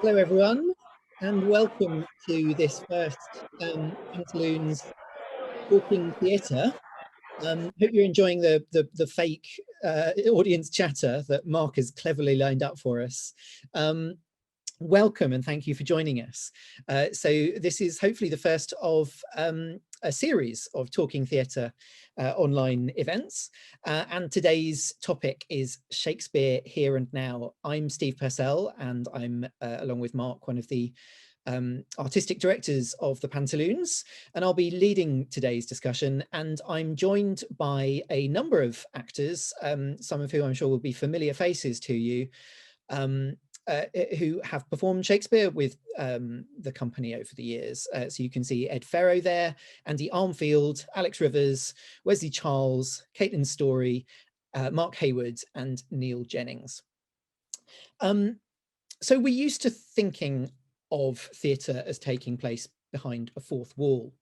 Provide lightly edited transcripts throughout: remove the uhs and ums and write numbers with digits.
Hello everyone, and welcome to this first Pantaloons Talking Theatre. Hope you're enjoying the fake audience chatter that Mark has cleverly lined up for us. Welcome and thank you for joining us. So this is hopefully the first of a series of Talking Theatre online events, and today's topic is Shakespeare Here and Now. I'm Steve Purcell, and I'm along with Mark, one of the artistic directors of the Pantaloons, and I'll be leading today's discussion. And I'm joined by a number of actors, some of who I'm sure will be familiar faces to you, who have performed Shakespeare with the company over the years. So you can see Ed Ferro there, Andy Armfield, Alex Rivers, Wesley Charles, Caitlin Story, Mark Hayward, and Neil Jennings. So we're used to thinking of theatre as taking place behind a fourth wall,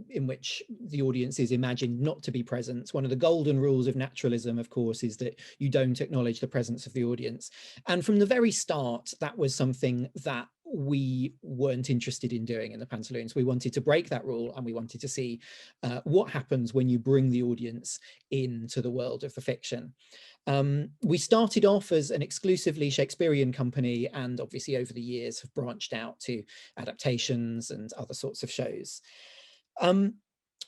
in which the audience is imagined not to be present. One of the golden rules of naturalism, of course, is that you don't acknowledge the presence of the audience. And from the very start, that was something that we weren't interested in doing in the Pantaloons. We wanted to break that rule, and we wanted to see what happens when you bring the audience into the world of the fiction. We started off as an exclusively Shakespearean company, and obviously over the years have branched out to adaptations and other sorts of shows.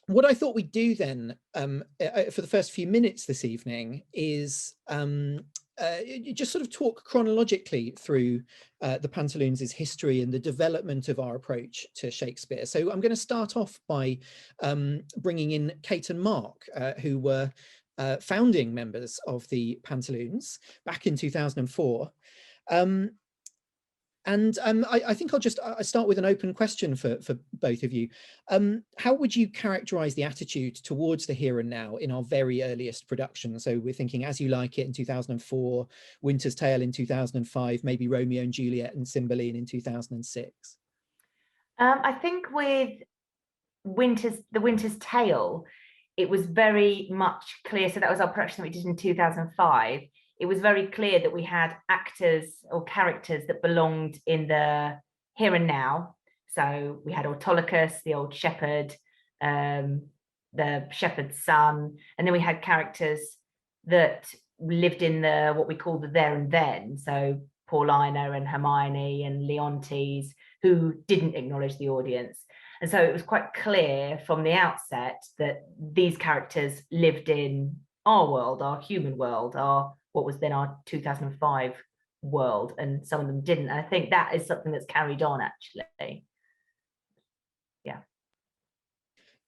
What I thought we'd do then for the first few minutes this evening is just sort of talk chronologically through the Pantaloons' history and the development of our approach to Shakespeare. So I'm going to start off by bringing in Kate and Mark, who were founding members of the Pantaloons back in 2004. I think I'll start with an open question for both of you. How would you characterize the attitude towards the here and now in our very earliest production? So we're thinking As You Like It in 2004, Winter's Tale in 2005, maybe Romeo and Juliet and Cymbeline in 2006. I think with the Winter's Tale, it was very much clear. So that was our production that we did in 2005. It was very clear that we had actors or characters that belonged in the here and now. So we had Autolycus, the old shepherd, the shepherd's son, and then we had characters that lived in the what we call the there and then. So Paulina and Hermione and Leontes, who didn't acknowledge the audience. And so it was quite clear from the outset that these characters lived in our world, our human world, what was then our 2005 world, and some of them didn't. And I think that is something that's carried on, actually.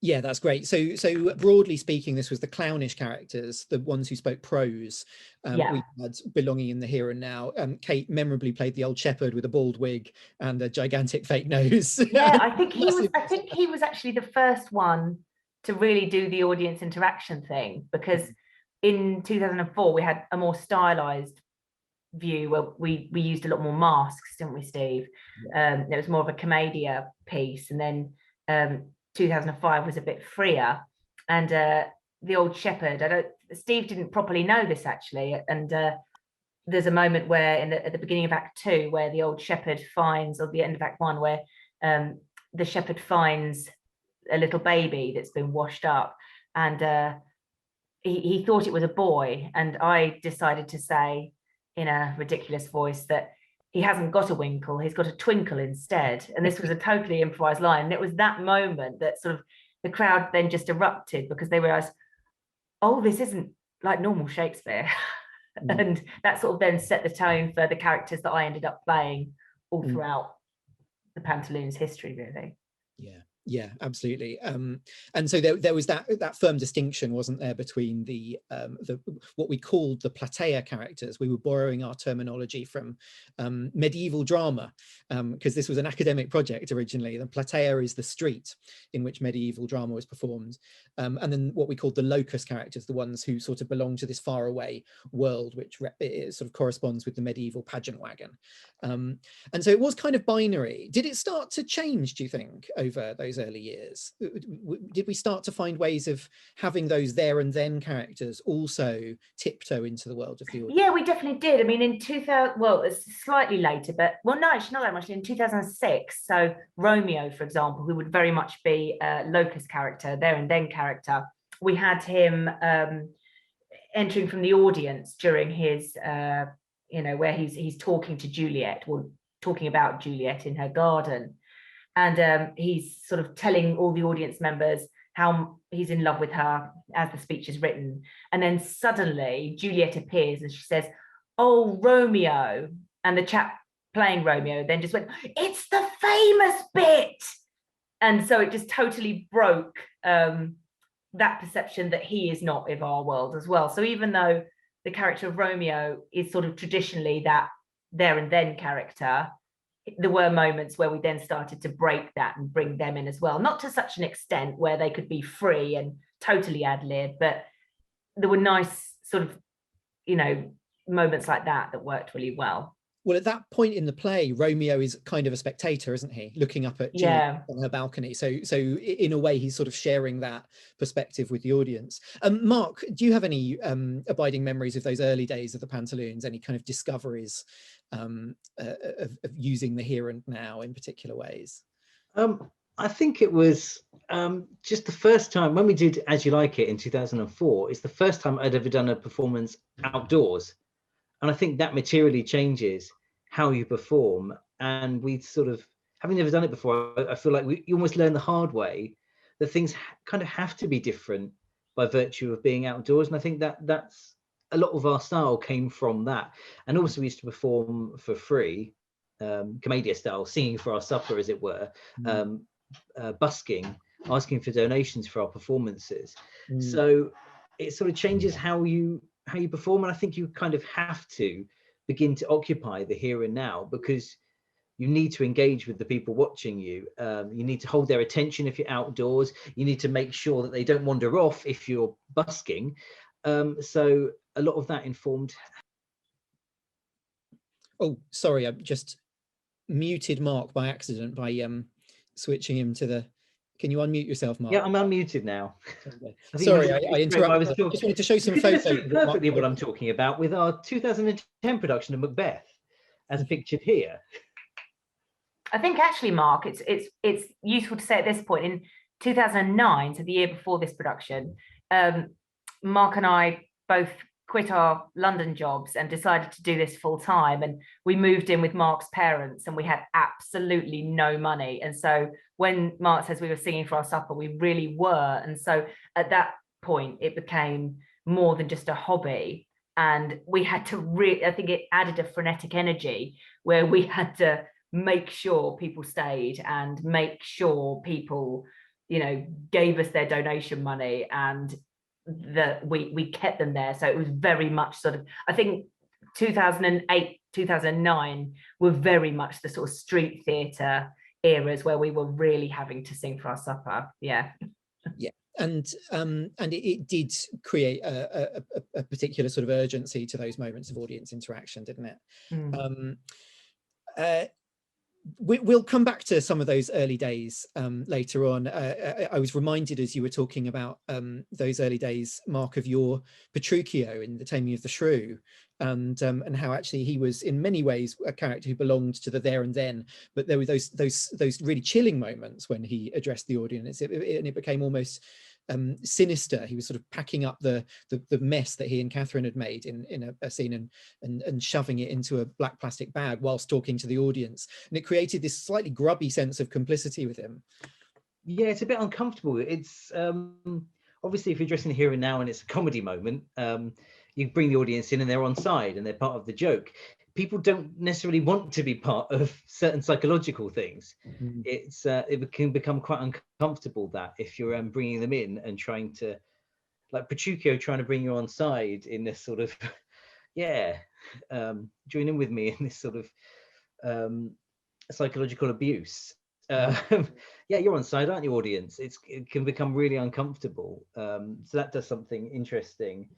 Yeah, that's great. So broadly speaking, this was the clownish characters, the ones who spoke prose, we had belonging in the here and now. Kate memorably played the old shepherd with a bald wig and a gigantic fake nose. Yeah, I think he was actually the first one to really do the audience interaction thing, because in 2004 we had a more stylized view where we used a lot more masks, didn't we, Steve? It was more of a commedia piece, and then 2005 was a bit freer. And the old shepherd, Steve didn't properly know this actually, and there's a moment where at the beginning of Act 2 where the old shepherd finds, or the end of Act 1, where the shepherd finds a little baby that's been washed up, and he thought it was a boy, and I decided to say in a ridiculous voice that he hasn't got a winkle, he's got a twinkle instead. And this was a totally improvised line. And it was that moment that sort of the crowd then just erupted, because they realized, oh, this isn't like normal Shakespeare. And that sort of then set the tone for the characters that I ended up playing all throughout the Pantaloons history, really. Yeah, absolutely. And so there was that firm distinction, wasn't there, between the what we called the platea characters. We were borrowing our terminology from medieval drama, because this was an academic project originally. The platea is the street in which medieval drama was performed, and then what we called the locus characters, the ones who sort of belong to this faraway world, which sort of corresponds with the medieval pageant wagon. And so it was kind of binary. Did it start to change, do you think, over those those early years? Did we start to find ways of having those there and then characters also tiptoe into the world of the audience? Yeah, we definitely did. I mean, in 2000, well, it's slightly later, but well, no, actually not that much. In 2006, so Romeo, for example, who would very much be a Locus character, there and then character, we had him entering from the audience during his, where he's talking to Juliet, or talking about Juliet in her garden. And he's sort of telling all the audience members how he's in love with her as the speech is written. And then suddenly Juliet appears and she says, "Oh, Romeo." And the chap playing Romeo then just went, "It's the famous bit." And so it just totally broke that perception that he is not of our world as well. So even though the character of Romeo is sort of traditionally that there and then character, there were moments where we then started to break that and bring them in as well. Not to such an extent where they could be free and totally ad-lib, but there were nice sort of, moments like that worked really well. Well, at that point in the play, Romeo is kind of a spectator, isn't he? Looking up at Juliet on her balcony. So in a way, he's sort of sharing that perspective with the audience. Mark, do you have any abiding memories of those early days of the Pantaloons? Any kind of discoveries of using the here and now in particular ways? I think it was just the first time when we did As You Like It in 2004. It's the first time I'd ever done a performance outdoors. And I think that materially changes how you perform. And we sort of, having never done it before, I feel like you almost learn the hard way that things kind of have to be different by virtue of being outdoors. And I think that's a lot of our style came from that. And also we used to perform for free, commedia style, singing for our supper, as it were, busking, asking for donations for our performances. So it sort of changes how you perform, and I think you kind of have to begin to occupy the here and now, because you need to engage with the people watching you. You need to hold their attention if you're outdoors. You need to make sure that they don't wander off if you're busking. So a lot of that informed. Oh, sorry, I just muted Mark by accident by switching him to the. Can you unmute yourself, Mark? Yeah, I'm unmuted now. Sorry, I interrupted. I just wanted to show some photos. Perfectly what I'm talking about with our 2010 production of Macbeth, as pictured here. I think actually, Mark, it's useful to say at this point, in 2009, so the year before this production, Mark and I both quit our London jobs and decided to do this full time. And we moved in with Mark's parents and we had absolutely no money. And so when Mark says we were singing for our supper, we really were. And so at that point, it became more than just a hobby. And we had to I think it added a frenetic energy where we had to make sure people stayed and make sure people, gave us their donation money, and that we kept them there. So it was very much sort of, I think 2008, 2009 were very much the sort of street theatre eras where we were really having to sing for our supper. Yeah. And it did create a particular sort of urgency to those moments of audience interaction, didn't it? We'll come back to some of those early days later on. I was reminded as you were talking about those early days, Mark, of your Petruchio in The Taming of the Shrew, and how actually he was in many ways a character who belonged to the there and then, but there were those really chilling moments when he addressed the audience, and it became almost sinister. He was sort of packing up the mess that he and Catherine had made in a scene and shoving it into a black plastic bag whilst talking to the audience, and it created this slightly grubby sense of complicity with him. Yeah, it's a bit uncomfortable. It's obviously if you're dressing here and now and it's a comedy moment, you bring the audience in and they're on side and they're part of the joke. People don't necessarily want to be part of certain psychological things. It can become quite uncomfortable that if you're bringing them in and trying to, like Petruchio trying to bring you on side in this sort of, join in with me in this sort of psychological abuse. You're on side, aren't you, audience? It can become really uncomfortable. So that does something interesting,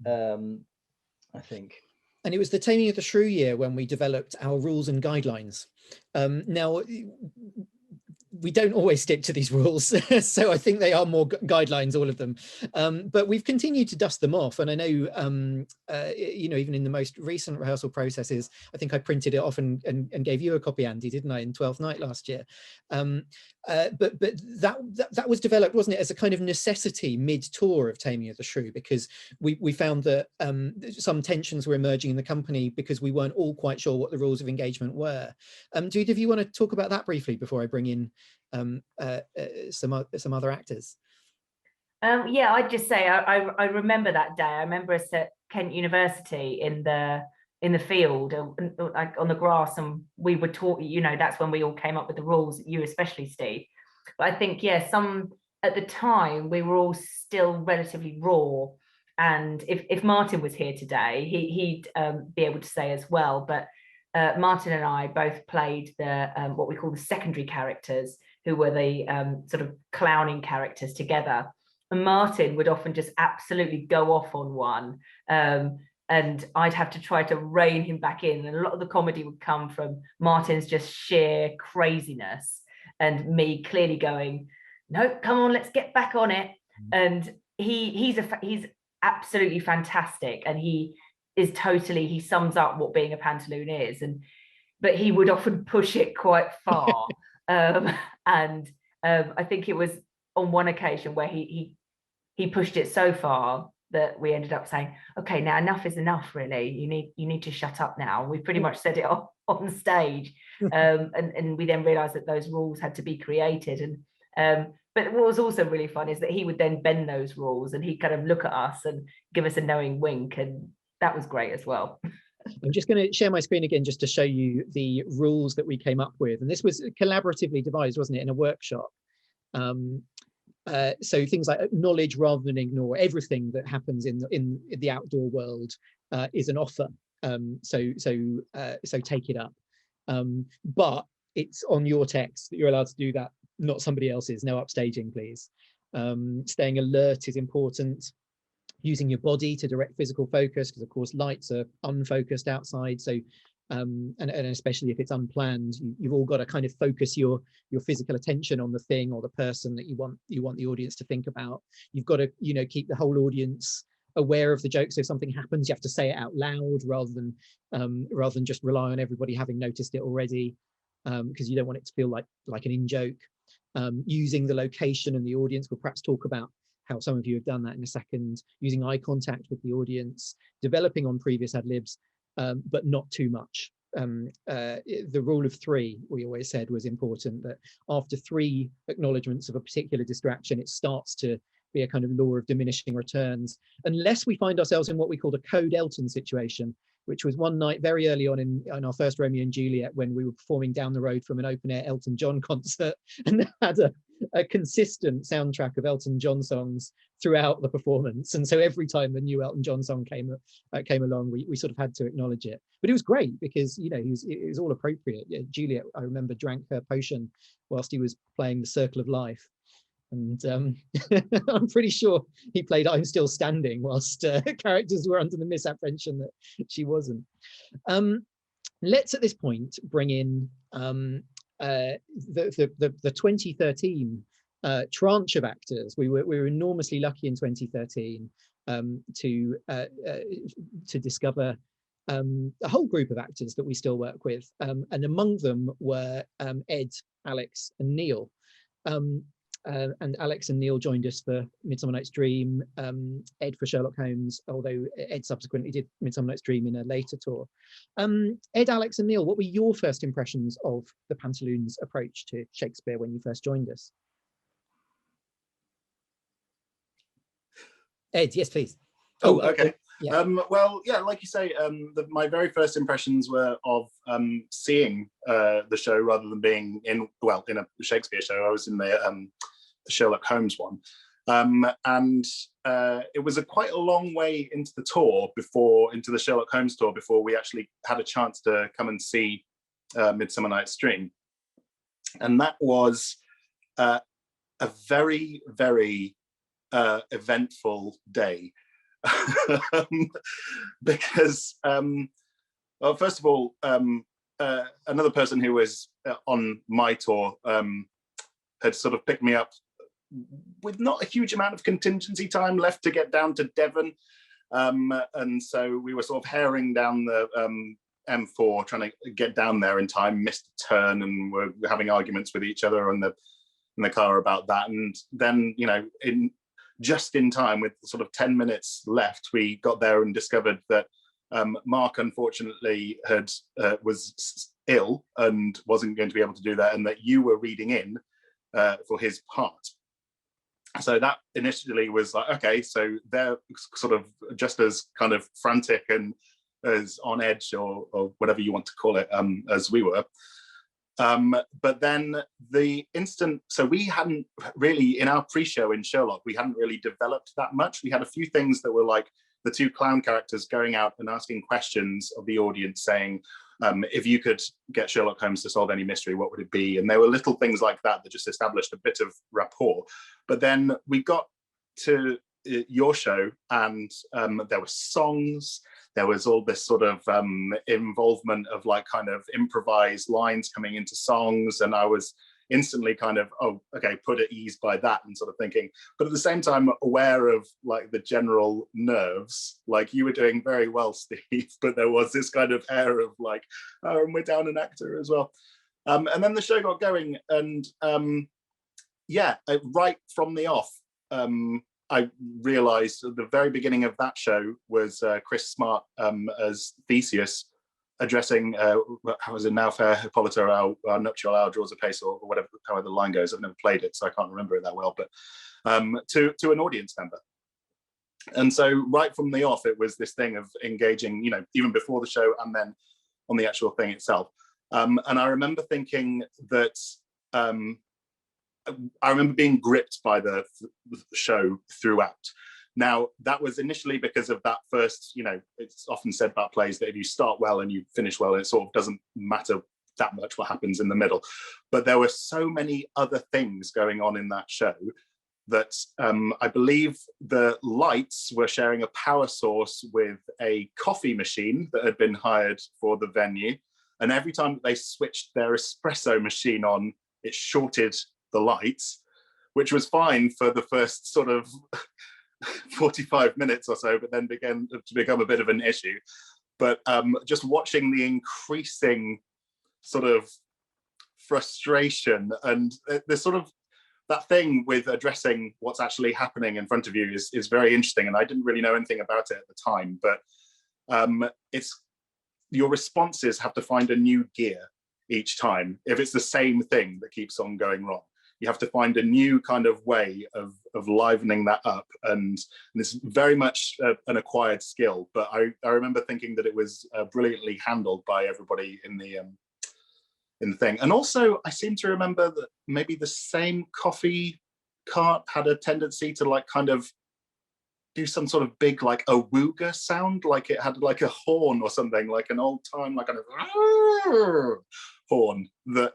I think. And it was the Taming of the Shrew year when we developed our rules and guidelines. Now, we don't always stick to these rules. So I think they are more guidelines, all of them. But we've continued to dust them off. And I know, you know, even in the most recent rehearsal processes, I think I printed it off and gave you a copy, Andy, didn't I, in 12th Night last year? But that was developed, wasn't it, as a kind of necessity mid-tour of Taming of the Shrew, because we found that some tensions were emerging in the company because we weren't all quite sure what the rules of engagement were. Do either of you want to talk about that briefly before I bring in some other actors? Yeah, I'd just say I remember that day. I remember us at Kent University in the field, like on the grass, and we were taught, you know, that's when we all came up with the rules, you especially, Steve. But I think, yeah, at the time we were all still relatively raw, and if Martin was here today, he'd be able to say as well. But Martin and I both played the what we call the secondary characters, who were the sort of clowning characters together. And Martin would often just absolutely go off on one, and I'd have to try to rein him back in. And a lot of the comedy would come from Martin's just sheer craziness, and me clearly going, "No, come on, let's get back on it." And he's absolutely fantastic, and he sums up what being a pantaloon is. But he would often push it quite far. And I think it was on one occasion where he pushed it so far that we ended up saying, "Okay, now enough is enough, really. You need to shut up now." We pretty much said it on stage. And we then realized that those rules had to be created. But what was also really fun is that he would then bend those rules, and he'd kind of look at us and give us a knowing wink, and that was great as well. I'm just going to share my screen again just to show you the rules that we came up with. And this was collaboratively devised, wasn't it, in a workshop? So things like acknowledge rather than ignore. Everything that happens in the outdoor world is an offer. So take it up. But it's on your text that you're allowed to do that, not somebody else's. No upstaging, please. Staying alert is important. Using your body to direct physical focus, because of course lights are unfocused outside. So and especially if it's unplanned, you've all got to kind of focus your physical attention on the thing or the person that you want the audience to think about. You've got to, you know, keep the whole audience aware of the joke. So if something happens, you have to say it out loud rather than just rely on everybody having noticed it already, because you don't want it to feel like an in-joke. Using the location and the audience. We'll perhaps talk about how some of you have done that in a second. Using eye contact with the audience, developing on previous ad-libs, but not too much. The rule of three, we always said, was important, that after 3 acknowledgements of a particular distraction, it starts to be a kind of law of diminishing returns, unless we find ourselves in what we called a Code Elton situation, which was one night very early on in our first Romeo and Juliet, when we were performing down the road from an open-air Elton John concert, and had a consistent soundtrack of Elton John songs throughout the performance. And so every time a new Elton John song came along, we sort of had to acknowledge it. But it was great because, you know, it was all appropriate. Yeah, Juliet, I remember, drank her potion whilst he was playing The Circle of Life. And I'm pretty sure he played I'm Still Standing whilst characters were under the misapprehension that she wasn't. Let's at this point bring in the 2013 tranche of actors. We were enormously lucky in 2013 to discover a whole group of actors that we still work with, and among them were Ed, Alex, and Neil. And Alex and Neil joined us for Midsummer Night's Dream, Ed for Sherlock Holmes, although Ed subsequently did Midsummer Night's Dream in a later tour. Ed, Alex and Neil, what were your first impressions of the Pantaloons approach to Shakespeare when you first joined us? Ed, yes, please. Oh, okay. Yeah. Well, yeah, like you say, my very first impressions were of seeing the show rather than being in a Shakespeare show. I was in the Sherlock Holmes one, and it was quite a long way into the tour into the Sherlock Holmes tour before we actually had a chance to come and see Midsummer Night's Dream, and that was a very, very eventful day. Because well, first of all, another person who was on my tour had sort of picked me up with not a huge amount of contingency time left to get down to Devon. And so we were sort of herring down the M4, trying to get down there in time, missed a turn, and were having arguments with each other in the car about that. And then, you know, just in time, with sort of 10 minutes left, we got there and discovered that Mark, unfortunately, was ill and wasn't going to be able to do that, and that you were reading in for his part. So that initially was like, okay, so they're sort of just as kind of frantic and as on edge, or whatever you want to call it, as we were. But then so we hadn't really, in our pre-show in Sherlock, we hadn't really developed that much. We had a few things that were like the two clown characters going out and asking questions of the audience, saying, if you could get Sherlock Holmes to solve any mystery, what would it be? And there were little things like that that just established a bit of rapport. But then we got to your show, and there were songs, there was all this sort of involvement of like kind of improvised lines coming into songs, and I was instantly kind of, oh, okay, put at ease by that, and sort of thinking, but at the same time aware of like the general nerves. Like, you were doing very well, Steve, but there was this kind of air of like, oh, and we're down an actor as well. And then the show got going, and right from the off, I realized at the very beginning of that show was Chris Smart as Theseus, addressing how was it, now fair Hippolyta, our nuptial hour draws apace, or whatever, however the line goes. I've never played it, so I can't remember it that well, but to an audience member. And so right from the off, it was this thing of engaging, you know, even before the show and then on the actual thing itself. And I remember thinking that I remember being gripped by the show throughout. Now, that was initially because of that first, you know, it's often said about plays that if you start well and you finish well, it sort of doesn't matter that much what happens in the middle. But there were so many other things going on in that show that I believe the lights were sharing a power source with a coffee machine that had been hired for the venue. And every time that they switched their espresso machine on, it shorted the lights, which was fine for the first sort of 45 minutes or so, but then began to become a bit of an issue. But just watching the increasing sort of frustration, and there's sort of that thing with addressing what's actually happening in front of you is very interesting. And I didn't really know anything about it at the time, but it's your responses have to find a new gear each time. If it's the same thing that keeps on going wrong, you have to find a new kind of way of livening that up, and it's very much an acquired skill. But I remember thinking that it was brilliantly handled by everybody in the thing. And also, I seem to remember that maybe the same coffee cart had a tendency to like kind of do some sort of big like a wooga sound, like it had like a horn or something, like an old time like kind of horn that.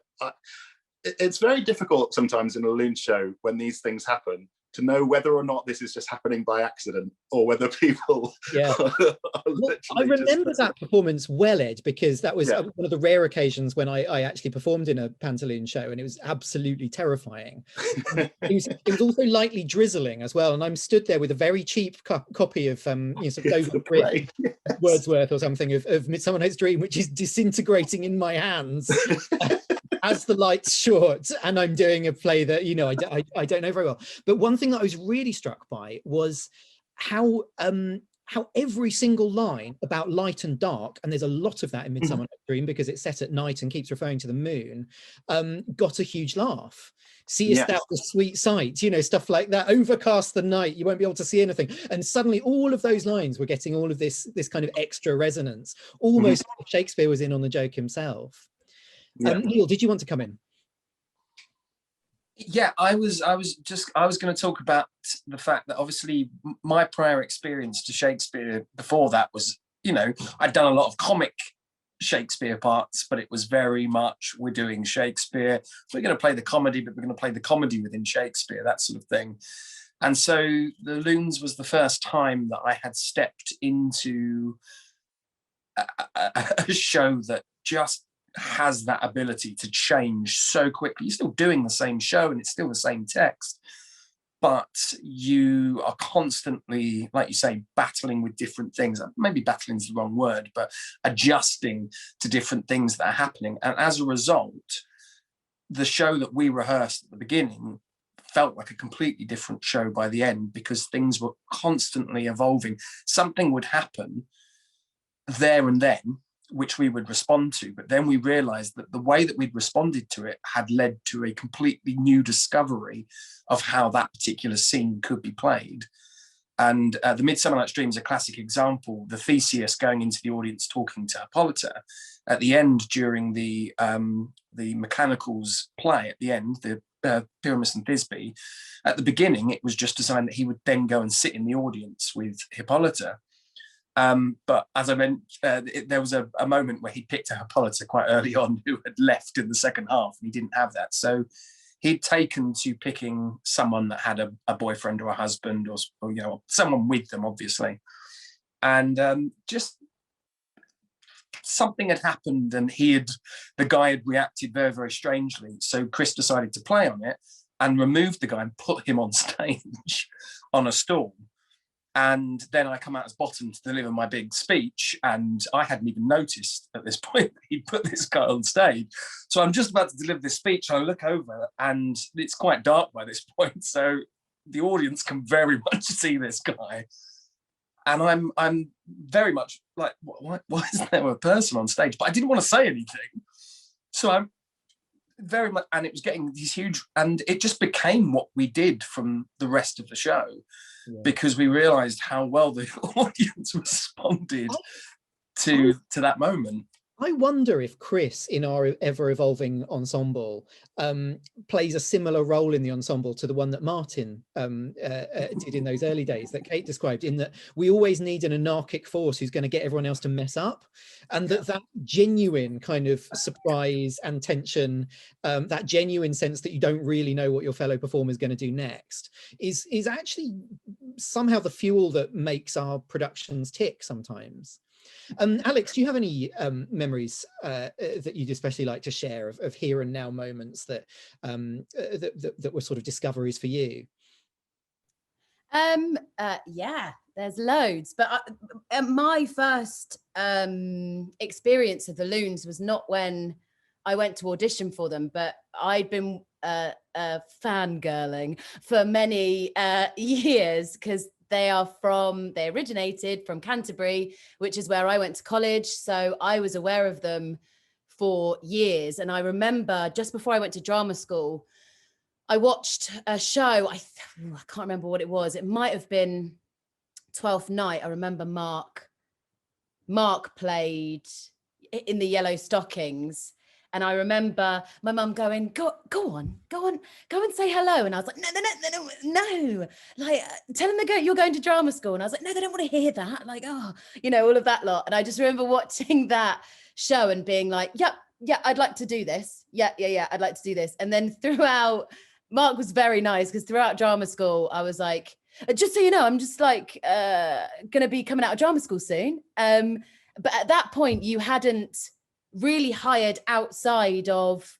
It's very difficult sometimes in a loon show when these things happen to know whether or not this is just happening by accident, or whether people Well, I remember that performance well, Ed, because that was one of the rare occasions when I actually performed in a Pantaloons show, and it was absolutely terrifying. It was also lightly drizzling as well, and I'm stood there with a very cheap copy of sort of Wordsworth or something of Midsummer Night's Dream, which is disintegrating in my hands as the lights short, and I'm doing a play that, you know, I don't know very well. But one thing that I was really struck by was how every single line about light and dark, and there's a lot of that in Midsummer Night's Dream because it's set at night and keeps referring to the moon, got a huge laugh. Seest thou the sweet sight, you know, stuff like that. Overcast the night, you won't be able to see anything. And suddenly all of those lines were getting all of this kind of extra resonance, almost like Shakespeare was in on the joke himself. Neil, did you want to come in? Yeah, I was going to talk about the fact that obviously my prior experience to Shakespeare before that was, you know, I'd done a lot of comic Shakespeare parts, but it was very much, we're doing Shakespeare, we're going to play the comedy, but we're going to play the comedy within Shakespeare, that sort of thing. And so the Loons was the first time that I had stepped into a show that just has that ability to change so quickly. You're still doing the same show and it's still the same text, but you are constantly, like you say, battling with different things. Maybe battling is the wrong word, but adjusting to different things that are happening. And as a result, the show that we rehearsed at the beginning felt like a completely different show by the end, because things were constantly evolving. Something would happen there and then, which we would respond to, but then we realized that the way that we'd responded to it had led to a completely new discovery of how that particular scene could be played. And the Midsummer Night's Dream is a classic example. The Theseus going into the audience talking to Hippolyta at the end, during the Mechanicals play at the end, the Pyramus and Thisbe. At the beginning, it was just designed that he would then go and sit in the audience with Hippolyta. But as I meant, there was a moment where he picked a Hippolyta quite early on who had left in the second half, and he didn't have that. So he'd taken to picking someone that had a boyfriend or a husband, or you know, someone with them, obviously. And just something had happened, and the guy had reacted very, very strangely. So Chris decided to play on it and removed the guy and put him on stage on a stool. And then I come out as bottom to deliver my big speech, and I hadn't even noticed at this point that he'd put this guy on stage. So I'm just about to deliver this speech, and I look over, and it's quite dark by this point, so the audience can very much see this guy. And I'm very much like, why isn't there a person on stage? But I didn't want to say anything. So I'm very much, and it was getting these huge, and it just became what we did from the rest of the show. Yeah. Because we realized how well the audience responded to that moment. I wonder if Chris, in our ever-evolving ensemble, plays a similar role in the ensemble to the one that Martin did in those early days that Kate described, in that we always need an anarchic force who's going to get everyone else to mess up, and that genuine kind of surprise and tension, that genuine sense that you don't really know what your fellow performer is going to do next, is actually somehow the fuel that makes our productions tick sometimes. Alex, do you have any memories that you'd especially like to share of here and now moments that that were sort of discoveries for you? Yeah, there's loads, but my first experience of the Loons was not when I went to audition for them, but I'd been fangirling for many years, because they originated from Canterbury, which is where I went to college. So I was aware of them for years. And I remember just before I went to drama school, I watched a show. I can't remember what it was. It might have been Twelfth Night. I remember Mark played in the Yellow Stockings. And I remember my mum going, go on, and say hello. And I was like, no. Like, tell them you're going to drama school. And I was like, no, they don't want to hear that. Like, oh, all of that lot. And I just remember watching that show and being like, yeah, I'd like to do this. Yeah, I'd like to do this. And then throughout, Mark was very nice, because throughout drama school, I was like, just so you know, I'm just like going to be coming out of drama school soon. But at that point, you hadn't really hired outside of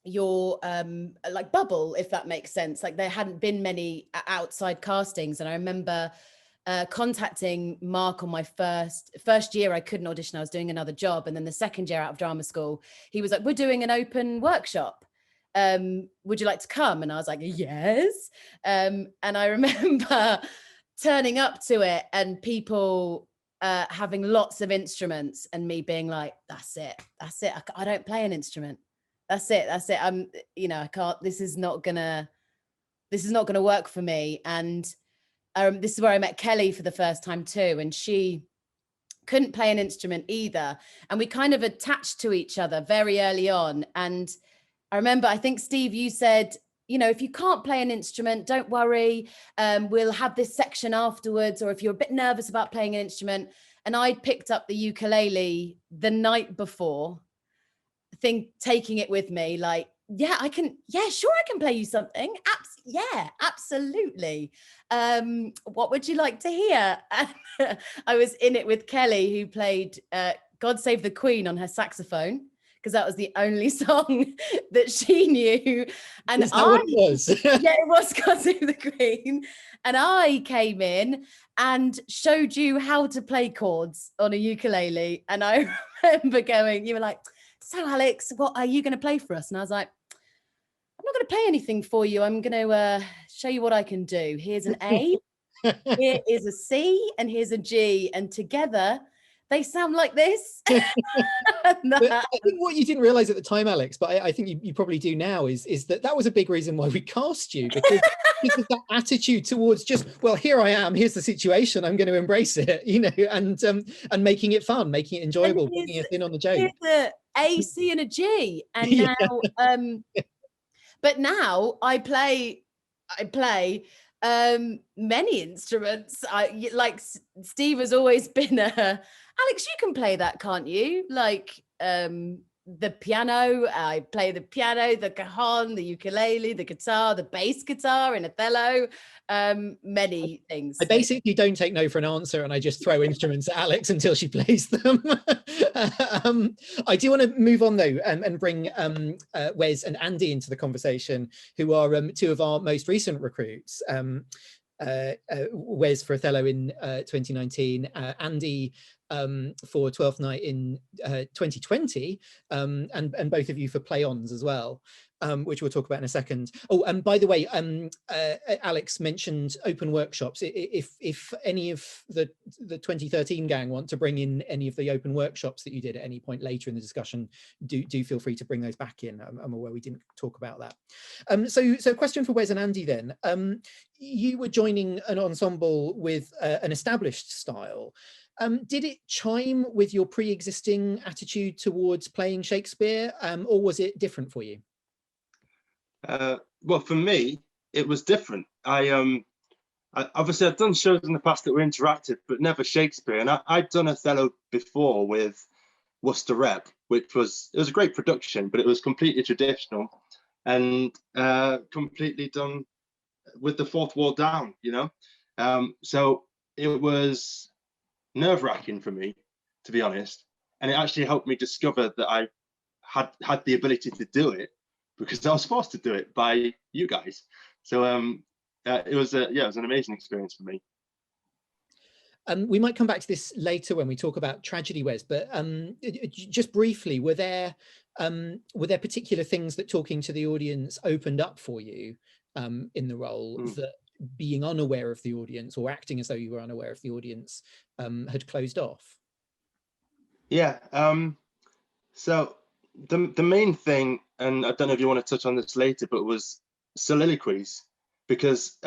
your like bubble, if that makes sense. Like, there hadn't been many outside castings. And I remember contacting Mark on my first year. I couldn't audition, I was doing another job. And then the second year out of drama school, he was like, we're doing an open workshop, would you like to come? And I was like, yes. And I remember turning up to it and people having lots of instruments, and me being like, that's it. I don't play an instrument. That's it. I'm, I can't, this is not gonna work for me. And this is where I met Kelly for the first time too. And she couldn't play an instrument either. And we kind of attached to each other very early on. And I remember, I think, Steve, you said, if you can't play an instrument, don't worry. We'll have this section afterwards. Or if you're a bit nervous about playing an instrument. And I picked up the ukulele the night before, taking it with me, like, yeah, I can. Yeah, sure, I can play you something. Yeah, absolutely. What would you like to hear? I was in it with Kelly, who played God Save the Queen on her saxophone, because that was the only song that she knew. And Is that what it was? yeah, it was God Save the Queen. And I came in and showed you how to play chords on a ukulele. And I remember going, you were like, so Alex, what are you going to play for us? And I was like, I'm not going to play anything for you. I'm going to show you what I can do. Here's an A, here is a C, and here's a G. And together they sound like this. But I think what you didn't realize at the time, Alex, but I think you probably do now, is that was a big reason why we cast you, because of that attitude towards just, well, here I am, here's the situation, I'm going to embrace it, and making it fun, making it enjoyable, bringing us in on the joke. Here's a C, and a G. And now, but now I play many instruments. Like Steve has always been Alex, you can play that, can't you? Like the piano, I play the piano, the cajon, the ukulele, the guitar, the bass guitar in Othello, many things. I basically don't take no for an answer, and I just throw instruments at Alex until she plays them. I do want to move on though, and bring Wes and Andy into the conversation, who are two of our most recent recruits. Wes for Othello in 2019, Andy for Twelfth Night in 2020, and both of you for Play-Ons as well, which we'll talk about in a second. Oh, and by the way, Alex mentioned open workshops. If any of the 2013 gang want to bring in any of the open workshops that you did at any point later in the discussion, do feel free to bring those back in. I'm aware we didn't talk about that. So question for Wes and Andy then. You were joining an ensemble with an established style. Did it chime with your pre-existing attitude towards playing Shakespeare, or was it different for you? Well, for me, it was different. Obviously I've done shows in the past that were interactive, but never Shakespeare. And I'd done Othello before with Worcester Rep, it was a great production, but it was completely traditional and completely done with the fourth wall down, so it was nerve-wracking for me, to be honest, and it actually helped me discover that I had the ability to do it, because I was forced to do it by you guys. So it was an amazing experience for me. We might come back to this later when we talk about tragedy, Wes, but just briefly, were there particular things that talking to the audience opened up for you in the role that being unaware of the audience, or acting as though you were unaware of the audience, had closed off? Yeah, so the main thing, and I don't know if you want to touch on this later, but it was soliloquies, because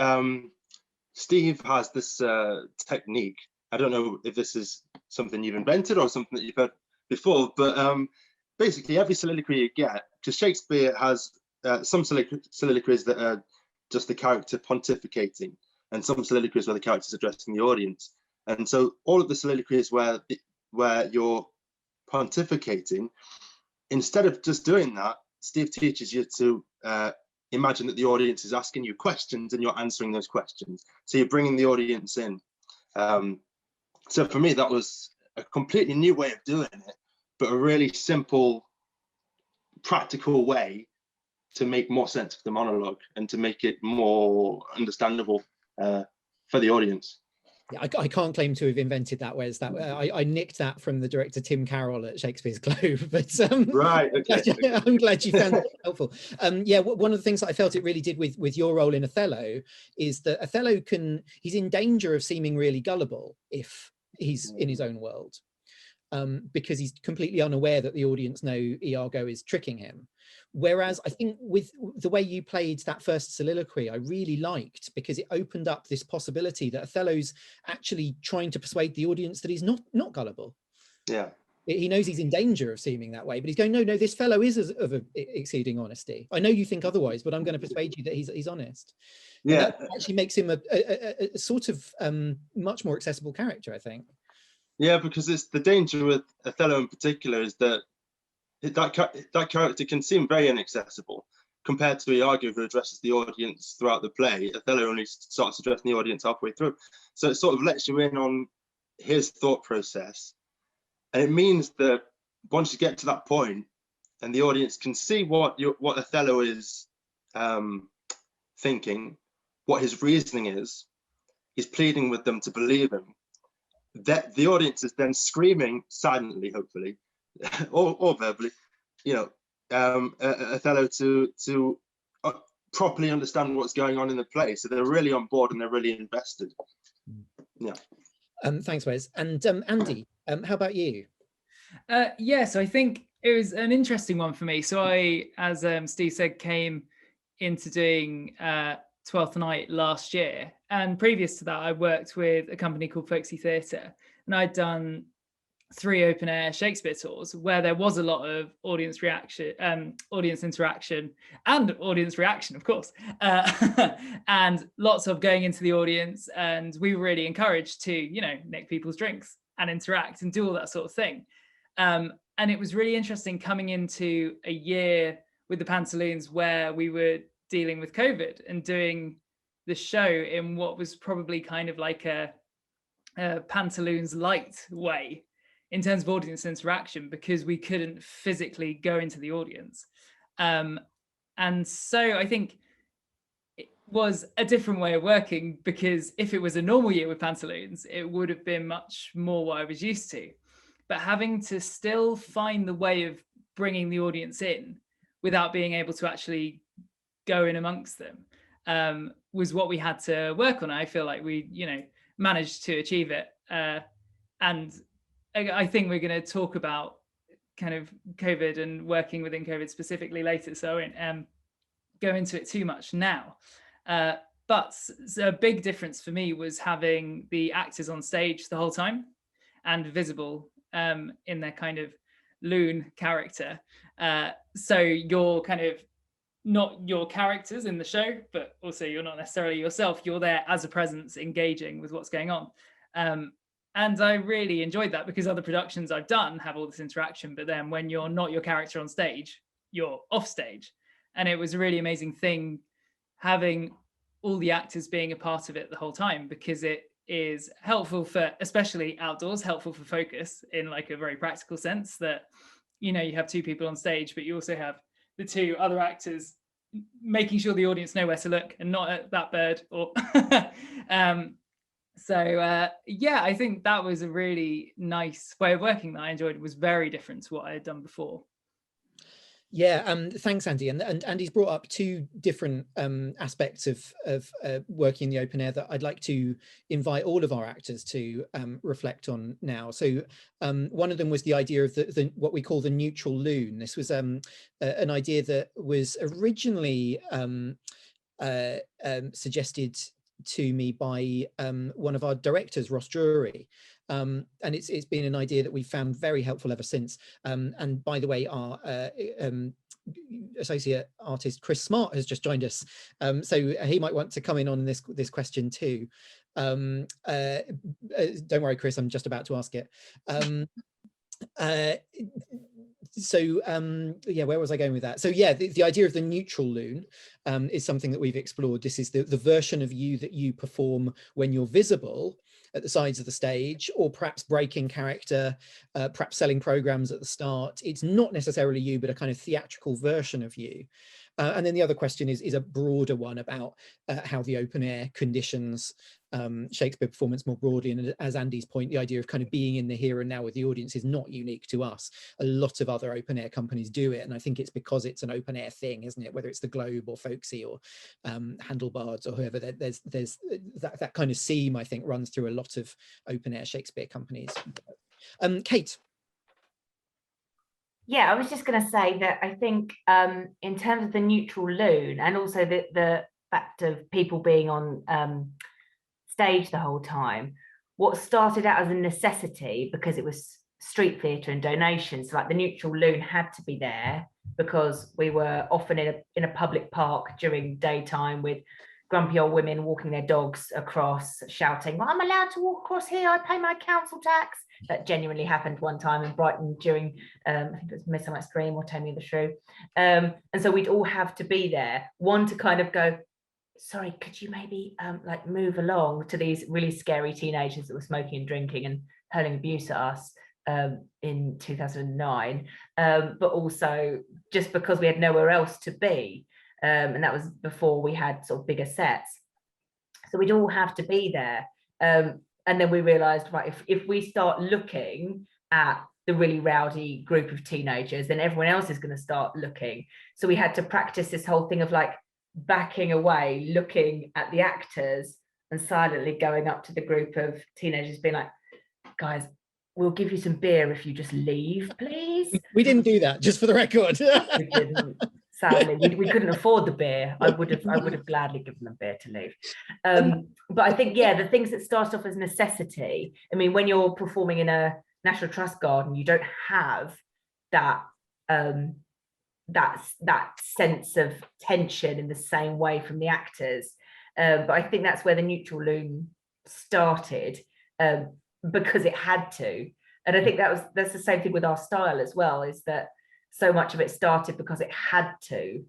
Steve has this technique. I don't know if this is something you've invented or something that you've heard before, but basically every soliloquy you get, because Shakespeare has some soliloquies that are just the character pontificating, and some soliloquies where the character's addressing the audience. And so all of the soliloquies where you're pontificating, instead of just doing that, Steve teaches you to imagine that the audience is asking you questions and you're answering those questions. So you're bringing the audience in. So for me, that was a completely new way of doing it, but a really simple, practical way to make more sense of the monologue and to make it more understandable for the audience. Yeah, I can't claim to have invented that, Wes. I nicked that from the director Tim Carroll at Shakespeare's Globe. But right, okay. I'm glad you found that helpful. Yeah, one of the things that I felt it really did with your role in Othello is that Othello he's in danger of seeming really gullible if he's in his own world, because he's completely unaware that the audience know Iago is tricking him. Whereas I think with the way you played that first soliloquy, I really liked, because it opened up this possibility that Othello's actually trying to persuade the audience that he's not gullible. Yeah. He knows he's in danger of seeming that way, but he's going, no, this fellow is of exceeding honesty. I know you think otherwise, but I'm going to persuade you that he's honest. Yeah. And that actually makes him a sort of much more accessible character, I think. Yeah, because it's the danger with Othello in particular is that character can seem very inaccessible compared to Iago, who addresses the audience throughout the play. Othello only starts addressing the audience halfway through. So it sort of lets you in on his thought process And it means that once you get to that point and the audience can see what Othello is thinking, what his reasoning is, he's pleading with them to believe him, that the audience is then screaming silently, hopefully, or verbally, Othello to properly understand what's going on in the play. So they're really on board and they're really invested. Yeah. Thanks, Wes. And Andy, how about you? So I think it was an interesting one for me. So I, as Steve said, came into doing 12th Night last year. And previous to that, I worked with a company called Folksy Theatre. And I'd done 3 open air Shakespeare tours where there was a lot of audience reaction, audience interaction, and audience reaction, of course, and lots of going into the audience. And we were really encouraged to, nick people's drinks and interact and do all that sort of thing. And it was really interesting coming into a year with the Pantaloons where we were dealing with COVID and doing the show in what was probably kind of like a Pantaloons light way in terms of audience interaction, because we couldn't physically go into the audience. And so I think it was a different way of working, because if it was a normal year with Pantaloons, it would have been much more what I was used to. But having to still find the way of bringing the audience in without being able to actually go in amongst them was what we had to work on. I feel like we, managed to achieve it. And I think we're going to talk about kind of COVID and working within COVID specifically later, so I won't go into it too much now. But a big difference for me was having the actors on stage the whole time and visible in their kind of loon character. So you're kind of not your characters in the show, but also you're not necessarily yourself. You're there as a presence engaging with what's going on. And I really enjoyed that, because other productions I've done have all this interaction, but then when you're not your character on stage, you're off stage. And it was a really amazing thing having all the actors being a part of it the whole time, because it is helpful for, especially outdoors, helpful for focus in like a very practical sense, that, you have 2 people on stage, but you also have the 2 other actors making sure the audience know where to look and not at that bird or I think that was a really nice way of working that I enjoyed. It was very different to what I had done before. Yeah, thanks, Andy. And Andy's brought up 2 different aspects of working in the open air that I'd like to invite all of our actors to reflect on now. So one of them was the idea of the what we call the neutral loon. This was an idea that was originally suggested to me by one of our directors, Ross Drury. And it's been an idea that we've found very helpful ever since. And by the way, our associate artist Chris Smart has just joined us, so he might want to come in on this question too. Don't worry, Chris, I'm just about to ask it. Where was I going with that? So yeah, the idea of the neutral loon is something that we've explored. This is the version of you that you perform when you're visible at the sides of the stage, or perhaps breaking character, perhaps selling programs at the start. It's not necessarily you, but a kind of theatrical version of you. And then the other question is a broader one about how the open air conditions Shakespeare performance more broadly. And as Andy's point, the idea of kind of being in the here and now with the audience is not unique to us. A lot of other open air companies do it, and I think it's because it's an open air thing, isn't it? Whether it's the Globe or Folksy or Handlebars or whoever, there's that kind of seam, I think, runs through a lot of open air Shakespeare companies. Kate. Yeah, I was just going to say that I think in terms of the neutral loon, and also the fact of people being on stage the whole time, what started out as a necessity because it was street theatre and donations, like the neutral loon had to be there because we were often in a public park during daytime with grumpy old women walking their dogs across, shouting, well, I'm allowed to walk across here, I pay my council tax. That genuinely happened one time in Brighton during, I think it was Midsummer Night's Dream or Taming of the Shrew. And so we'd all have to be there, one to kind of go, sorry, could you maybe like move along, to these really scary teenagers that were smoking and drinking and hurling abuse at us. in 2009, but also just because we had nowhere else to be, and that was before we had sort of bigger sets, so we'd all have to be there. And then we realized, right, if we start looking at the really rowdy group of teenagers, then everyone else is going to start looking. So we had to practice this whole thing of like backing away, looking at the actors, and silently going up to the group of teenagers being like, guys, we'll give you some beer if you just leave, please. We didn't do that, just for the record. We didn't. Sadly, we couldn't afford the beer. I would have gladly given them beer to leave. But I think, yeah, the things that start off as necessity. I mean, when you're performing in a National Trust garden, you don't have that that sense of tension in the same way from the actors. But I think that's where the neutral loom started, because it had to. And I think that's the same thing with our style as well, is that so much of it started because it had to,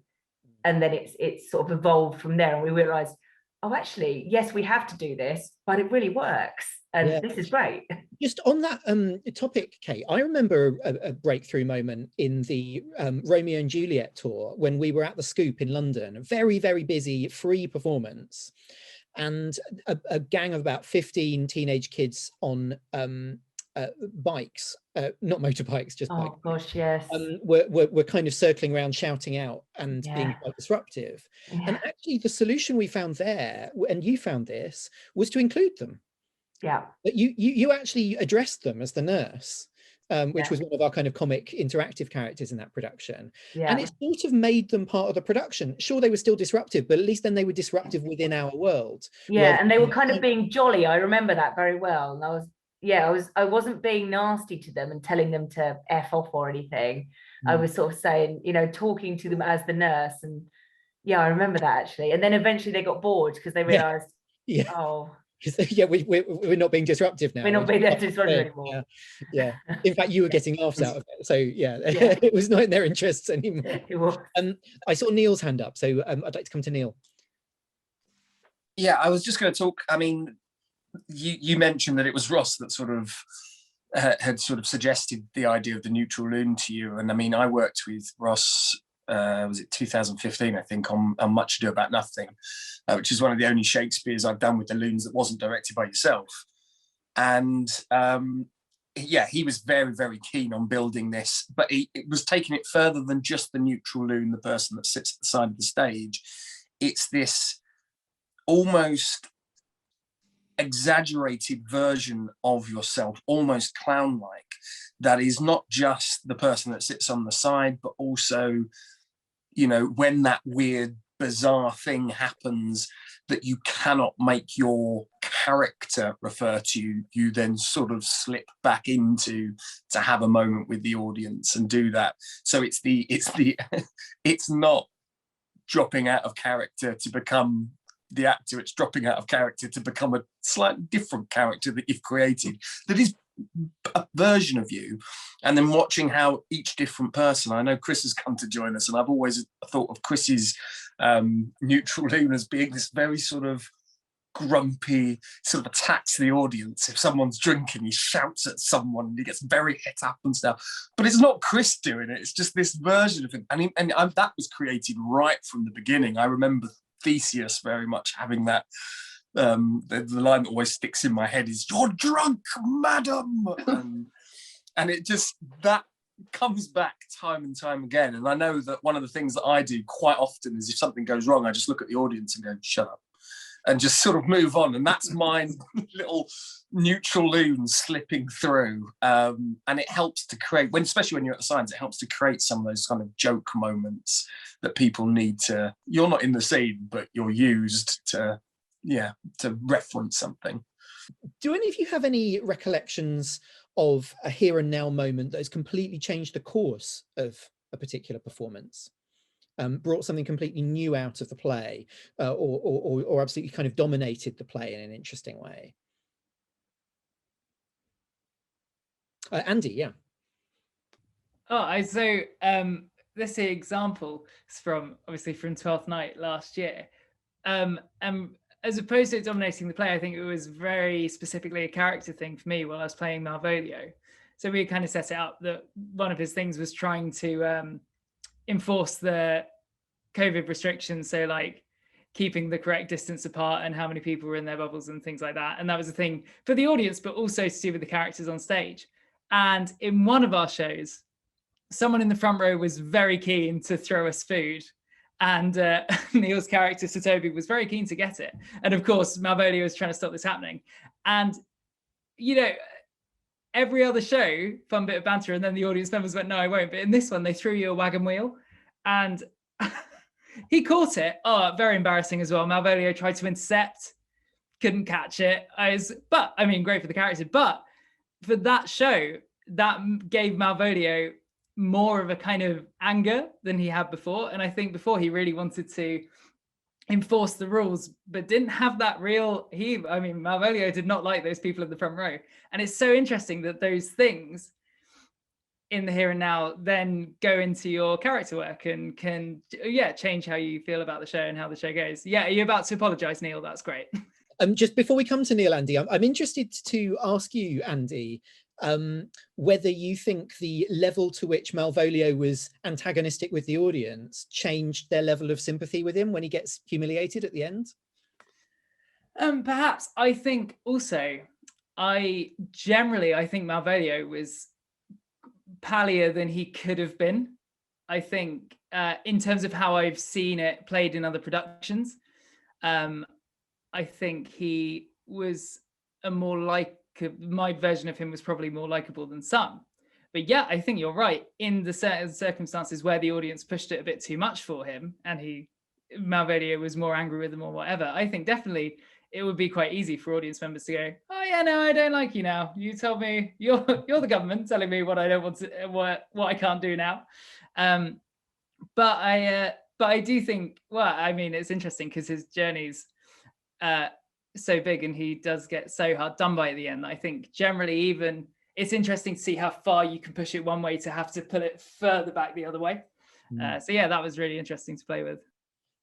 and then it's sort of evolved from there, and we realized, oh, actually, yes, we have to do this, but it really works, and this is great. Just on that topic, Kate, I remember a breakthrough moment in the Romeo and Juliet tour when we were at the Scoop in London, a very, very busy free performance, and a gang of about 15 teenage kids on bikes, not motorbikes, just bikes. Oh gosh, yes. We're kind of circling around, shouting out and being quite disruptive. And actually the solution we found there, and you found this, was to include them. Yeah. But you actually addressed them as the nurse, which was one of our kind of comic interactive characters in that production. Yeah. And it sort of made them part of the production. Sure, they were still disruptive, but at least then they were disruptive within our world. Yeah, and they were kind of being jolly. I remember that very well. And I wasn't being nasty to them and telling them to F off or anything. I was sort of saying, talking to them as the nurse. And yeah, I remember that actually. And then eventually they got bored because they realized, oh, we're not being disruptive now. We're not being disruptive anymore. Yeah. In fact, you were getting laughs out of it. So it was not in their interests anymore. It was. I saw Neil's hand up, so I'd like to come to Neil. Yeah, I was just going to talk. I mean, you mentioned that it was Ross that sort of had sort of suggested the idea of the neutral loom to you. And I mean, I worked with Ross, was it 2015, I think, on Much Ado About Nothing, which is one of the only Shakespeares I've done with the looms that wasn't directed by yourself. And he was very, very keen on building this, but it was taking it further than just the neutral loom, the person that sits at the side of the stage. It's this almost exaggerated version of yourself, almost clown-like, that is not just the person that sits on the side, but also, when that weird, bizarre thing happens that you cannot make your character refer to, you then sort of slip back into to have a moment with the audience and do that. So it's not dropping out of character to become the actor, it's dropping out of character to become a slightly different character that you've created that is a version of you. And then watching how each different person, I know Chris has come to join us, and I've always thought of Chris's neutral loom as being this very sort of grumpy, sort of attacks the audience. If someone's drinking, he shouts at someone and he gets very het up and stuff, but it's not Chris doing it, it's just this version of him. And that was created right from the beginning. I remember Theseus very much having that. The line that always sticks in my head is "You're drunk, madam," and it just, that comes back time and time again. And I know that one of the things that I do quite often is, if something goes wrong, I just look at the audience and go, "Shut up," and just sort of move on. And that's my little neutral loom slipping through. And it helps to create, especially when you're at the signs, it helps to create some of those kind of joke moments that people need to, you're not in the scene, but you're used to reference something. Do any of you have any recollections of a here and now moment that has completely changed the course of a particular performance? Brought something completely new out of the play, or absolutely kind of dominated the play in an interesting way? Andy, yeah. This example is from 12th Night last year. As opposed to it dominating the play, I think it was very specifically a character thing for me while I was playing Malvolio. So we kind of set it up that one of his things was trying to enforce the COVID restrictions. So like keeping the correct distance apart and how many people were in their bubbles and things like that. And that was a thing for the audience, but also to do with the characters on stage. And in one of our shows, someone in the front row was very keen to throw us food. And Neil's character, Sir Toby, was very keen to get it. And of course, Malvolio was trying to stop this happening. And, you know, every other show, fun bit of banter, and then the audience members went, no, I won't. But in this one, they threw you a wagon wheel. And he caught it. Oh, very embarrassing as well. Malvolio tried to intercept, couldn't catch it. But I mean, great for the character. But for that show, that gave Malvolio more of a kind of anger than he had before. And I think before he really wanted to enforce the rules, but didn't have that real, Malvolio did not like those people in the front row. And it's so interesting that those things in the here and now then go into your character work and can, change how you feel about the show and how the show goes. Yeah, are you about to apologize, Neil? That's great. Just before we come to Neil, Andy, I'm interested to ask you, Andy, whether you think the level to which Malvolio was antagonistic with the audience changed their level of sympathy with him when he gets humiliated at the end? Perhaps. I think also, I think Malvolio was pallier than he could have been. I think in terms of how I've seen it played in other productions, I think he was my version of him was probably more likable than some. But yeah, I think you're right. In the certain circumstances where the audience pushed it a bit too much for him and Malvolio was more angry with them or whatever, I think definitely it would be quite easy for audience members to go, oh yeah, no, I don't like you now. You told me you're the government telling me what I don't want to, what I can't do now. But I do think, well, I mean, it's interesting because his journey's so big and he does get so hard done by at the end. I think generally even it's interesting to see how far you can push it one way to have to pull it further back the other way. So yeah, that was really interesting to play with.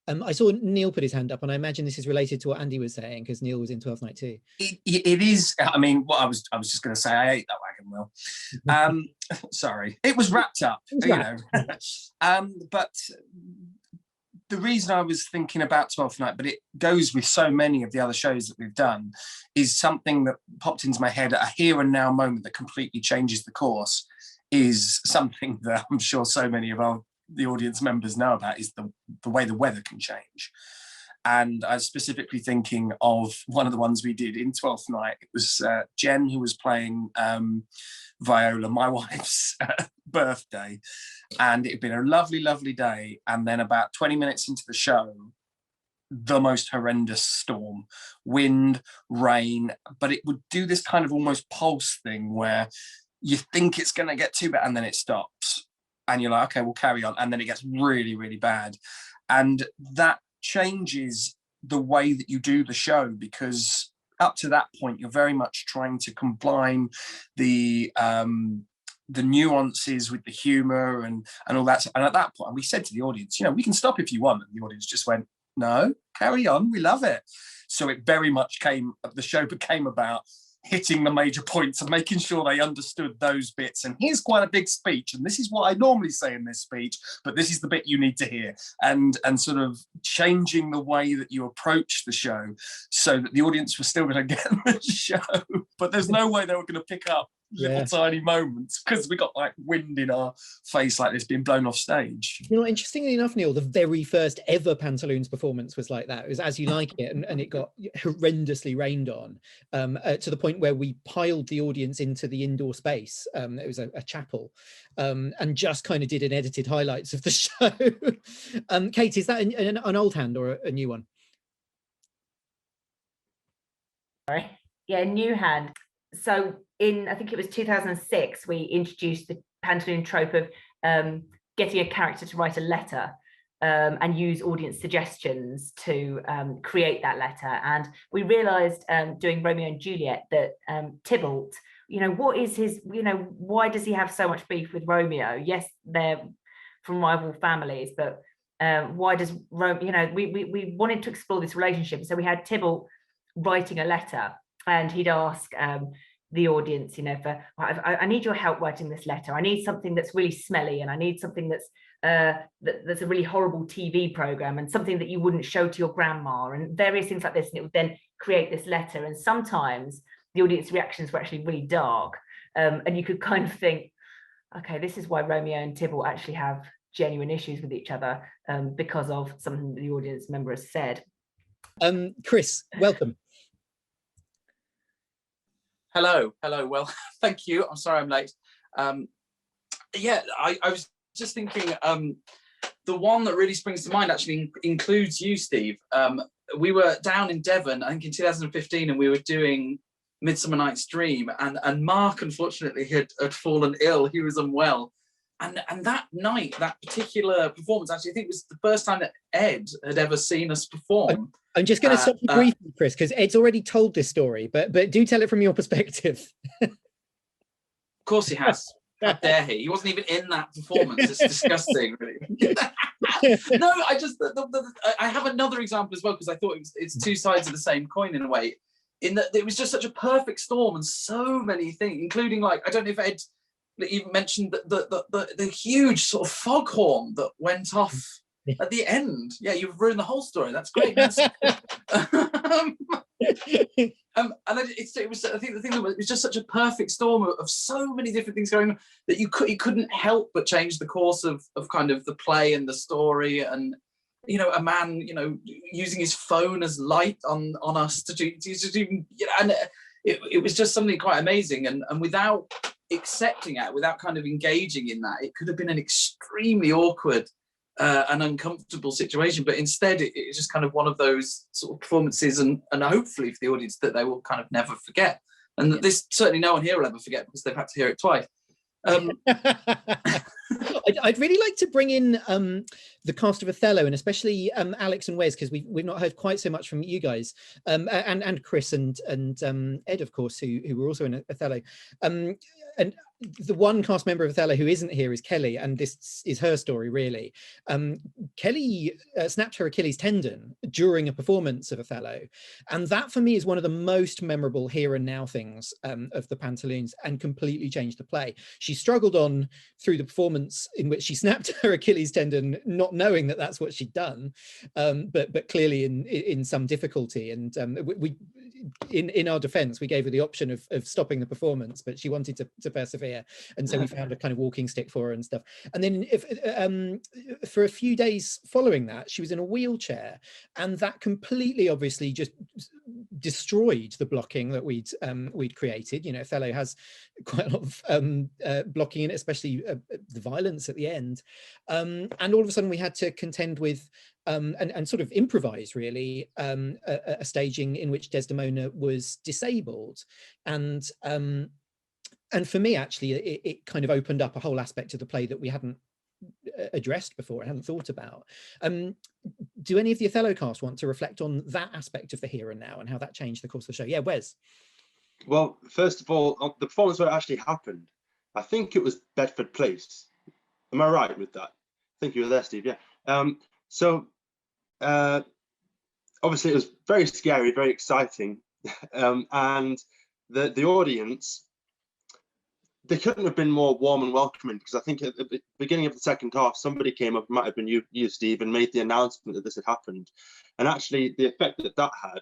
I saw Neil put his hand up, and I imagine this is related to what Andy was saying because Neil was in 12th Night too. It is. I mean, what I was just going to say, I ate that wagon wheel. Sorry, it was wrapped up, you know. But the reason I was thinking about 12th Night, but it goes with so many of the other shows that we've done, is something that popped into my head at a here and now moment that completely changes the course. Is something that I'm sure so many of the audience members know about, is the way the weather can change. And I was specifically thinking of one of the ones we did in 12th Night. It was Jen, who was playing Viola, my wife's birthday. And it had been a lovely, lovely day. And then about 20 minutes into the show, the most horrendous storm, wind, rain, but it would do this kind of almost pulse thing where you think it's going to get too bad and then it stops. And you're like, okay, we'll carry on. And then it gets really, really bad. And that changes the way that you do the show, because up to that point, you're very much trying to combine the nuances with the humor and all that. And at that point, we said to the audience, we can stop if you want. And the audience just went, no, carry on. We love it. So it very much the show became about hitting the major points and making sure they understood those bits. And here's quite a big speech, and this is what I normally say in this speech, but this is the bit you need to hear, and sort of changing the way that you approach the show so that the audience was still going to get the show, but there's no way they were going to pick up little tiny moments because we got like wind in our face like this being blown off stage. Interestingly enough, Neil, the very first ever Pantaloons performance was like that. It was As You Like It, and it got horrendously rained on to the point where we piled the audience into the indoor space. It was a chapel, and just kind of did an edited highlights of the show. Kate, is that an old hand or a new one? Sorry. Yeah, new hand. So I think it was 2006, we introduced the Pantaloon trope of getting a character to write a letter and use audience suggestions to create that letter. And we realized doing Romeo and Juliet that Tybalt, what is his, why does he have so much beef with Romeo? Yes, they're from rival families, but why does Romeo, we wanted to explore this relationship. So we had Tybalt writing a letter, and he'd ask, the audience, you know, for I need your help writing this letter. I need something that's really smelly, and I need something that's that's a really horrible TV program, and something that you wouldn't show to your grandma, and various things like this. And it would then create this letter. And sometimes the audience reactions were actually really dark, and you could kind of think, okay, this is why Romeo and Tybalt actually have genuine issues with each other, because of something that the audience member has said. Chris, welcome. Hello. Well, thank you. I'm sorry I'm late. Yeah, I was just thinking, the one that really springs to mind actually includes you, Steve. We were down in Devon, I think in 2015, and we were doing Midsummer Night's Dream, and Mark unfortunately had fallen ill. He was unwell. And that night, that particular performance, actually, I think was the first time that Ed had ever seen us perform. I'm just going to stop you briefly, Chris, because Ed's already told this story, but do tell it from your perspective. Of course he has. How dare he? He wasn't even in that performance. It's disgusting, really. No, I have another example as well, because I thought it's two sides of the same coin in a way, in that it was just such a perfect storm and so many things, including, like, I don't know if Ed even mentioned the huge sort of foghorn that went off at the end. Yeah, you've ruined the whole story. That's great. And it was, I think the thing that it was just such a perfect storm of so many different things going on that you couldn't help but change the course of kind of the play and the story. And, you know, a man, you know, using his phone as light on us to even, you know, and it was just something quite amazing. And without accepting it, without kind of engaging in that, it could have been an extremely awkward an uncomfortable situation, but instead it's just kind of one of those sort of performances, and hopefully for the audience that they will kind of never forget, and that this certainly no one here will ever forget, because they've had to hear it twice. I'd really like to bring in the cast of Othello, and especially Alex and Wes, because we've not heard quite so much from you guys, and Chris and Ed, of course, who were also in Othello. And the one cast member of Othello who isn't here is Kelly, and this is her story, really. Kelly snapped her Achilles tendon during a performance of Othello, and that for me is one of the most memorable here and now things of the Pantaloons, and completely changed the play. She struggled on through the performance in which she snapped her Achilles tendon, not knowing that that's what she'd done, but clearly in some difficulty. And we in our defense, we gave her the option of stopping the performance, but she wanted to persevere, and so we found a kind of walking stick for her and stuff. And then for a few days following that, she was in a wheelchair, and that completely obviously just destroyed the blocking that we'd created. You know, Othello has quite a lot of blocking in it, especially the violence at the end, and all of a sudden we had to contend with and sort of improvise, really, a staging in which Desdemona was disabled. And for me, actually, it kind of opened up a whole aspect of the play that we hadn't addressed before, I hadn't thought about. Do any of the Othello cast want to reflect on that aspect of the here and now and how that changed the course of the show? Yeah, Wes. Well, first of all, the performance where it actually happened, I think it was Bedford Place. Am I right with that? I think you were there, Steve. Yeah. So obviously it was very scary, very exciting, and the audience, they couldn't have been more warm and welcoming, because I think at the beginning of the second half, somebody came up, might have been you, Steve, and made the announcement that this had happened. And actually the effect that had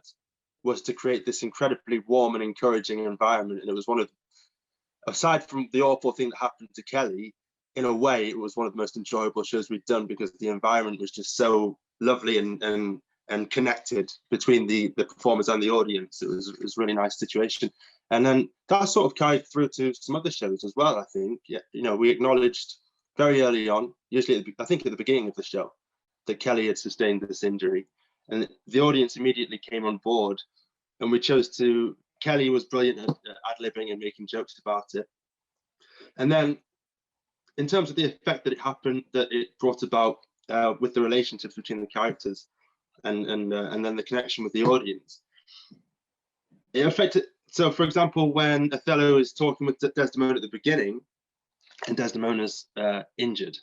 was to create this incredibly warm and encouraging environment. And it was one of, aside from the awful thing that happened to Kelly, in a way, it was one of the most enjoyable shows we'd done, because the environment was just so lovely and connected between the performers and the audience. It was a really nice situation. And then that sort of carried through to some other shows as well, I think. Yeah, you know, we acknowledged very early on, usually I think at the beginning of the show, that Kelly had sustained this injury, and the audience immediately came on board, and we chose to, Kelly was brilliant at ad-libbing and making jokes about it. And then in terms of the effect that it brought about with the relationships between the characters and then the connection with the audience, it affected. So, for example, when Othello is talking with Desdemona at the beginning, and Desdemona's injured,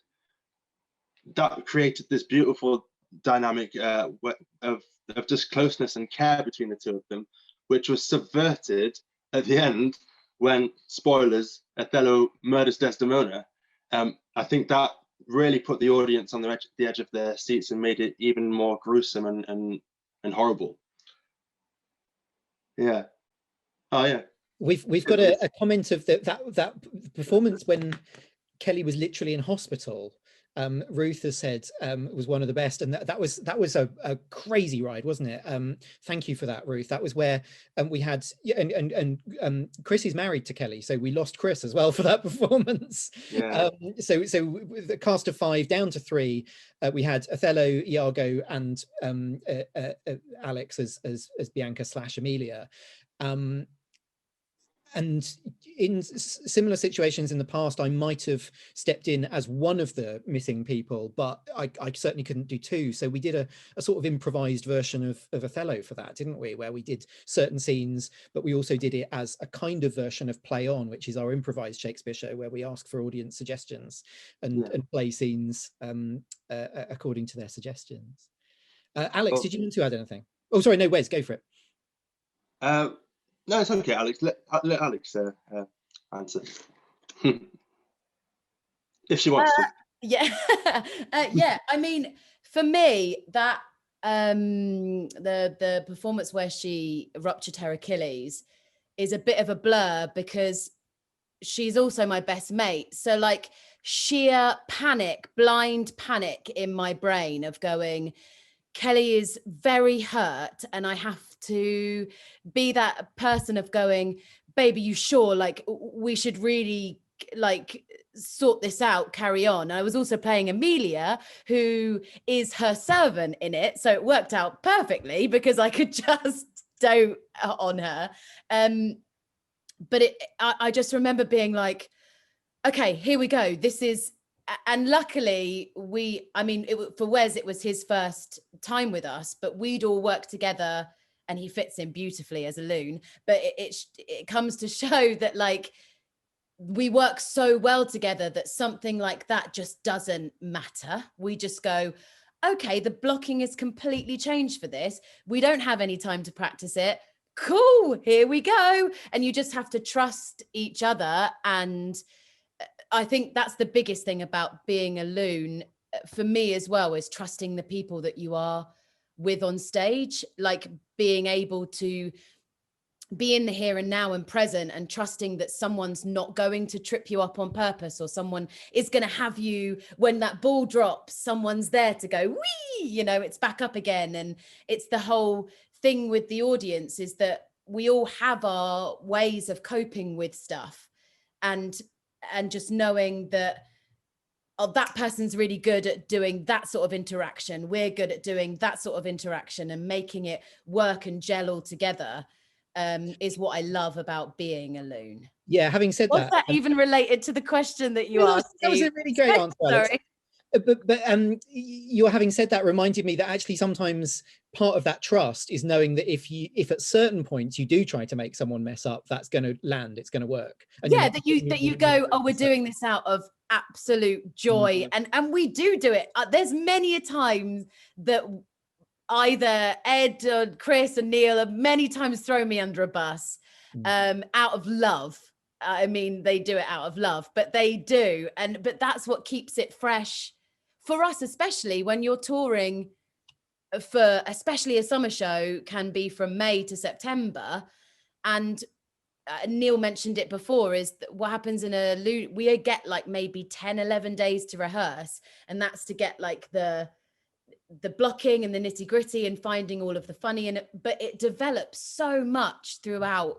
that created this beautiful dynamic of just closeness and care between the two of them, which was subverted at the end when, spoilers, Othello murders Desdemona, I think that really put the audience on the edge of their seats and made it even more gruesome and horrible. Yeah. Oh yeah. We've got a comment of that performance when Kelly was literally in hospital. Ruth has said was one of the best, and that was a crazy ride, wasn't it? Thank you for that, Ruth. That was where we had, and Chris is married to Kelly, so we lost Chris as well for that performance. Yeah. So with the cast of 5 down to 3, we had Othello, Iago, and Alex as Bianca / Amelia. And in similar situations in the past, I might have stepped in as one of the missing people, but I certainly couldn't do 2. So we did a sort of improvised version of Othello for that, didn't we? Where we did certain scenes, but we also did it as a kind of version of Play On, which is our improvised Shakespeare show, where we ask for audience suggestions and play scenes according to their suggestions. Alex, did you want to add anything? Oh, sorry, no, Wes, go for it. No, it's okay, Alex. Let Alex answer. If she wants to. Yeah. Yeah, I mean, for me, that the performance where she ruptured her Achilles is a bit of a blur because she's also my best mate. So like sheer panic, blind panic in my brain of going, Kelly is very hurt and I have to be that person of going, baby, you sure? Like we should really like sort this out, carry on. And I was also playing Amelia, who is her servant in it. So it worked out perfectly because I could just dote on her. But I just remember being like, okay, here we go. This is, and luckily for Wes, it was his first time with us, but we'd all worked together and he fits in beautifully as a loon. But it comes to show that like we work so well together that something like that just doesn't matter. We just go, okay, the blocking is completely changed for this. We don't have any time to practice it. Cool, here we go. And you just have to trust each other. And I think that's the biggest thing about being a loon for me as well, is trusting the people that you are with on stage, like being able to be in the here and now and present and trusting that someone's not going to trip you up on purpose, or someone is going to have you when that ball drops, someone's there to go, wee, you know, it's back up again. And it's the whole thing with the audience is that we all have our ways of coping with stuff, and just knowing that, oh, that person's really good at doing that sort of interaction, we're good at doing that sort of interaction, and making it work and gel all together is what I love about being a loon. Yeah, having said Was that even related to the question that you asked? That was a really great answer, Alex. Sorry. But you having said that reminded me that actually sometimes part of that trust is knowing that if at certain points you do try to make someone mess up, that's going to land, it's going to work. And yeah, that you go, oh, we're doing this out of absolute joy, and we do it. There's many a times that either Ed or Chris and Neil have many times thrown me under a bus out of love. I mean, they do it out of love, but they do. But that's what keeps it fresh for us, especially when you're touring for, especially a summer show can be from May to September. And Neil mentioned it before, is that what happens in we get like maybe 10, 11 days to rehearse. And that's to get like the blocking and the nitty gritty and finding all of the funny in it. But it develops so much throughout.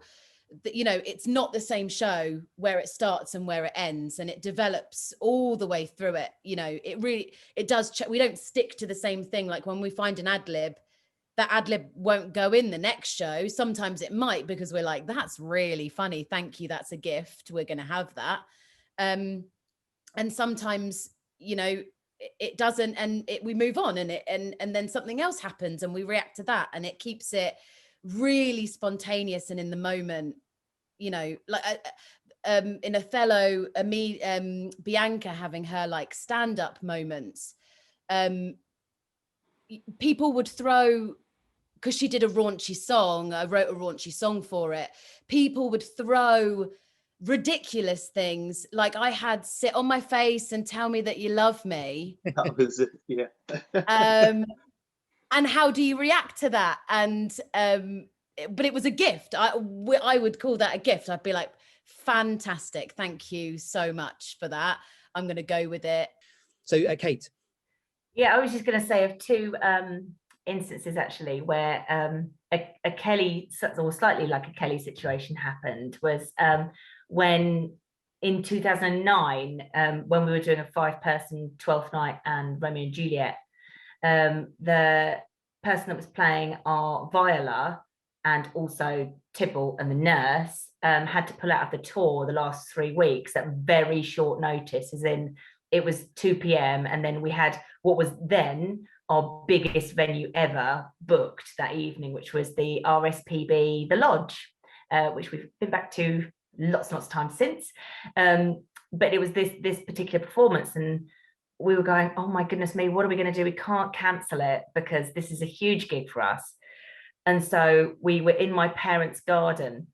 You know, it's not the same show where it starts and where it ends, and it develops all the way through it. You know, it does. We don't stick to the same thing. Like when we find an ad lib, that ad lib won't go in the next show. Sometimes it might, because we're like, that's really funny. Thank you. That's a gift. We're going to have that. And sometimes, you know, it doesn't, and we move on, and then something else happens and we react to that, and it keeps it really spontaneous and in the moment. You know, like in Othello, Bianca having her like stand-up moments, people would throw, because she did a raunchy song, I wrote a raunchy song for it, people would throw ridiculous things. Like I had sit on my face and tell me that you love me. That was it, yeah. And how do you react to that? And but it was a gift. I would call that a gift. I'd be like, fantastic, thank you so much for that. I'm going to go with it. So Kate. Yeah, I was just going to say of two instances actually where a Kelly, or slightly like a Kelly situation happened, was when in 2009, when we were doing a 5-person 12th night and Romeo and Juliet, the person that was playing our Viola and also Tybalt and the nurse had to pull out of the tour the last 3 weeks at very short notice, as in it was 2 p.m. and then we had what was then our biggest venue ever booked that evening, which was the RSPB, the Lodge, which we've been back to lots and lots of times since. But it was this particular performance, and we were going, oh my goodness me, what are we going to do? We can't cancel it because this is a huge gig for us. And so we were in my parents' garden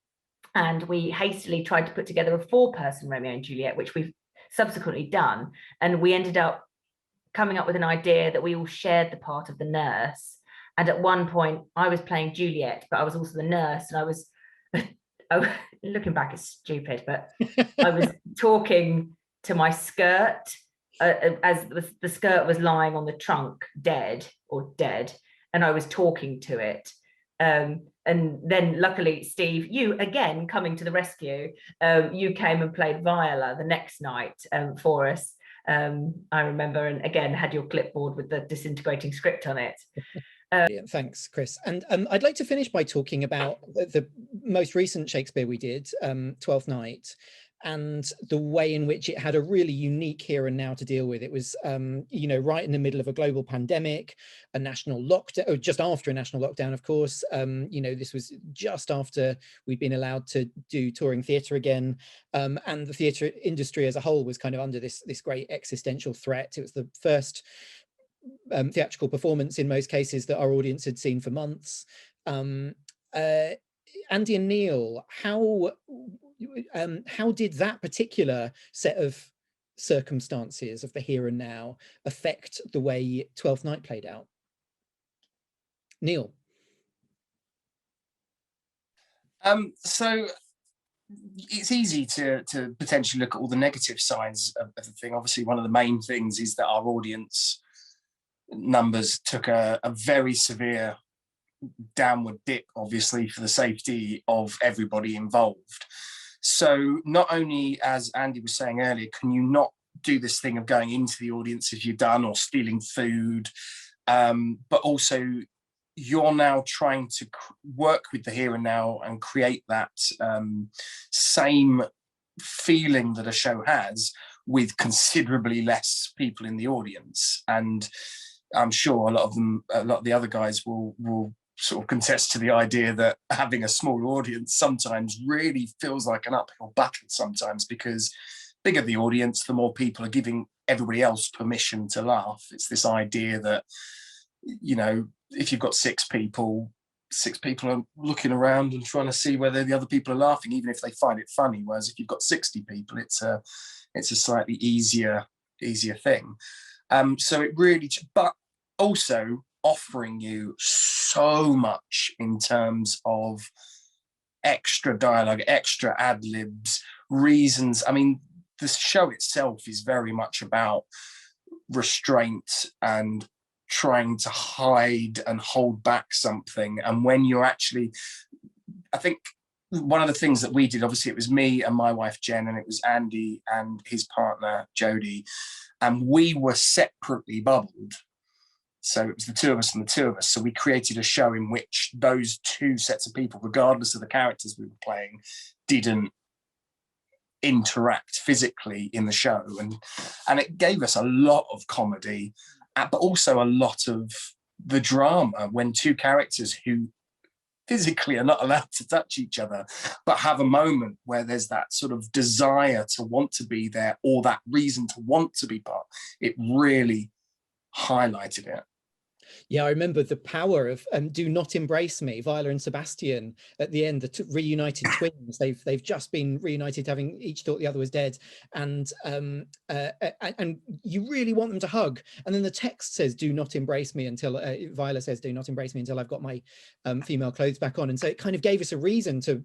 and we hastily tried to put together a 4-person Romeo and Juliet, which we've subsequently done. And we ended up coming up with an idea that we all shared the part of the nurse. And at one point I was playing Juliet, but I was also the nurse, and I was looking back, it's stupid, but I was talking to my skirt as the skirt was lying on the trunk dead, and I was talking to it. And then luckily, Steve, you again coming to the rescue, you came and played Viola the next night for us. I remember, and again had your clipboard with the disintegrating script on it. Thanks, Chris. And I'd like to finish by talking about the most recent Shakespeare we did, 12th Night, and the way in which it had a really unique here and now to deal with. It was, right in the middle of a global pandemic, a national lockdown, or just after a national lockdown, of course. This was just after we'd been allowed to do touring theatre again, and the theatre industry as a whole was kind of under this great existential threat. It was the first theatrical performance in most cases that our audience had seen for months. Andy and Neil, how did that particular set of circumstances of the here and now affect the way 12th Night played out? Neil. So it's easy to potentially look at all the negative sides of the thing. Obviously, one of the main things is that our audience numbers took a very severe downward dip, obviously, for the safety of everybody involved. So not only, as Andy was saying earlier, can you not do this thing of going into the audience if you're done, or stealing food, but also you're now trying to work with the here and now and create that same feeling that a show has with considerably less people in the audience. And I'm sure a lot of the other guys will sort of contest to the idea that having a small audience sometimes really feels like an uphill battle sometimes, because bigger the audience, the more people are giving everybody else permission to laugh. It's this idea that, if you've got 6 people are looking around and trying to see whether the other people are laughing, even if they find it funny. Whereas if you've got 60 people, it's a slightly easier thing. So it really, but also offering you so much in terms of extra dialogue, extra ad-libs, reasons. I mean, the show itself is very much about restraint and trying to hide and hold back something. And when you're actually, I think one of the things that we did, obviously it was me and my wife Jen, and it was Andy and his partner Jodie, and we were separately bubbled. So it was the 2 of us and the 2 of us. So we created a show in which those 2 sets of people, regardless of the characters we were playing, didn't interact physically in the show. And it gave us a lot of comedy, but also a lot of the drama when 2 characters who physically are not allowed to touch each other, but have a moment where there's that sort of desire to want to be there, or that reason to want to be part. It really highlighted it. Yeah, I remember the power of "Do Not Embrace Me." Viola and Sebastian at the end, the reunited twins. They've just been reunited, having each thought the other was dead, and you really want them to hug. And then the text says, "Do not embrace me until." Viola says, "Do not embrace me until I've got my female clothes back on." And so it kind of gave us a reason to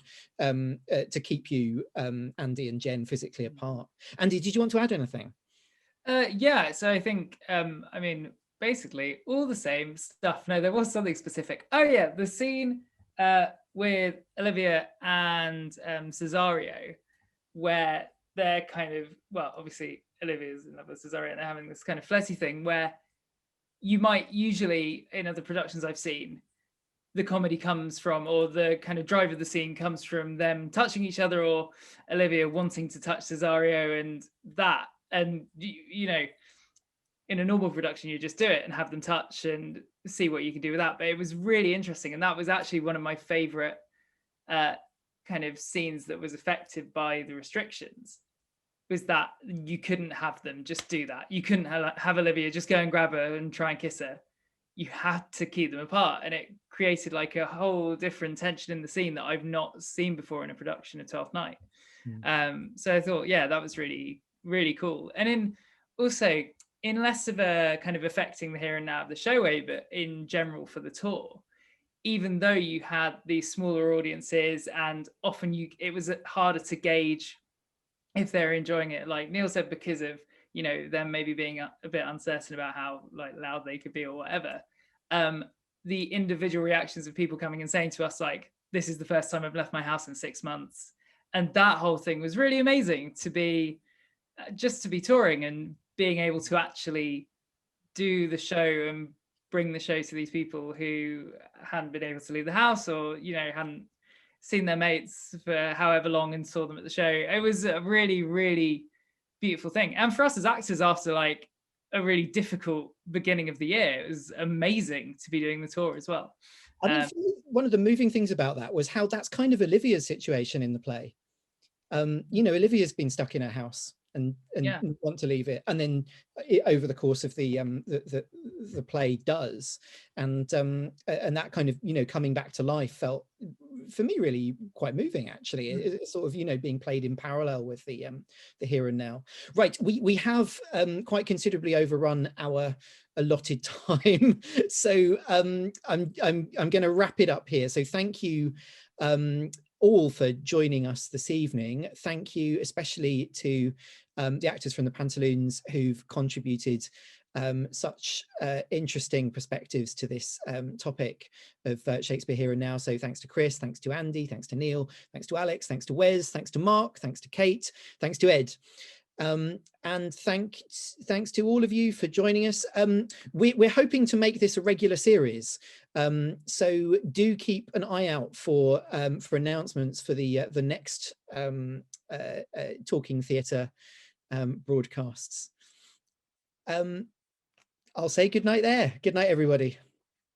keep you, Andy and Jen, physically apart. Andy, did you want to add anything? Yeah, so I think, I mean, basically all the same stuff. No, there was something specific. Oh yeah, the scene with Olivia and Cesario, where they're kind of, well, obviously Olivia's in love with Cesario and they're having this kind of flirty thing where you might usually, in other productions I've seen, the comedy comes from, or the kind of drive of the scene comes from them touching each other, or Olivia wanting to touch Cesario and that. And, you know, in a normal production, you just do it and have them touch and see what you can do with that. But it was really interesting. And that was actually one of my favorite kind of scenes that was affected by the restrictions, was that you couldn't have them just do that. You couldn't have Olivia just go and grab her and try and kiss her. You had to keep them apart. And it created like a whole different tension in the scene that I've not seen before in a production of 12th Night. So I thought, yeah, that was really, really cool. And also in less of a kind of affecting the here and now of the show way, but in general for the tour, even though you had these smaller audiences and often it was harder to gauge if they're enjoying it, like Neil said, because of, you know, them maybe being a bit uncertain about how like loud they could be or whatever. The individual reactions of people coming and saying to us, like, this is the first time I've left my house in 6 months. And that whole thing was really amazing to be, just to be touring and being able to actually do the show and bring the show to these people who hadn't been able to leave the house, or, you know, hadn't seen their mates for however long and saw them at the show. It was a really, really beautiful thing. And for us as actors, after like a really difficult beginning of the year, it was amazing to be doing the tour as well. I mean, one of the moving things about that was how that's kind of Olivia's situation in the play. You know, Olivia's been stuck in her house and Yeah. want to leave it, and then over the course of the play does, and that kind of, you know, coming back to life felt for me really quite moving, actually. It's sort of, you know, being played in parallel with the here and now. Right, we have quite considerably overrun our allotted time, so I'm going to wrap it up here. So thank you all for joining us this evening. Thank you especially to the actors from the Pantaloons who've contributed such interesting perspectives to this topic of Shakespeare Here and Now. So thanks to Chris, thanks to Andy, thanks to Neil, thanks to Alex, thanks to Wes, thanks to Mark, thanks to Kate, thanks to Ed. And thanks to all of you for joining us. We're hoping to make this a regular series, so do keep an eye out for announcements for the next Talking Theatre broadcasts. I'll say good night there. Good night, everybody.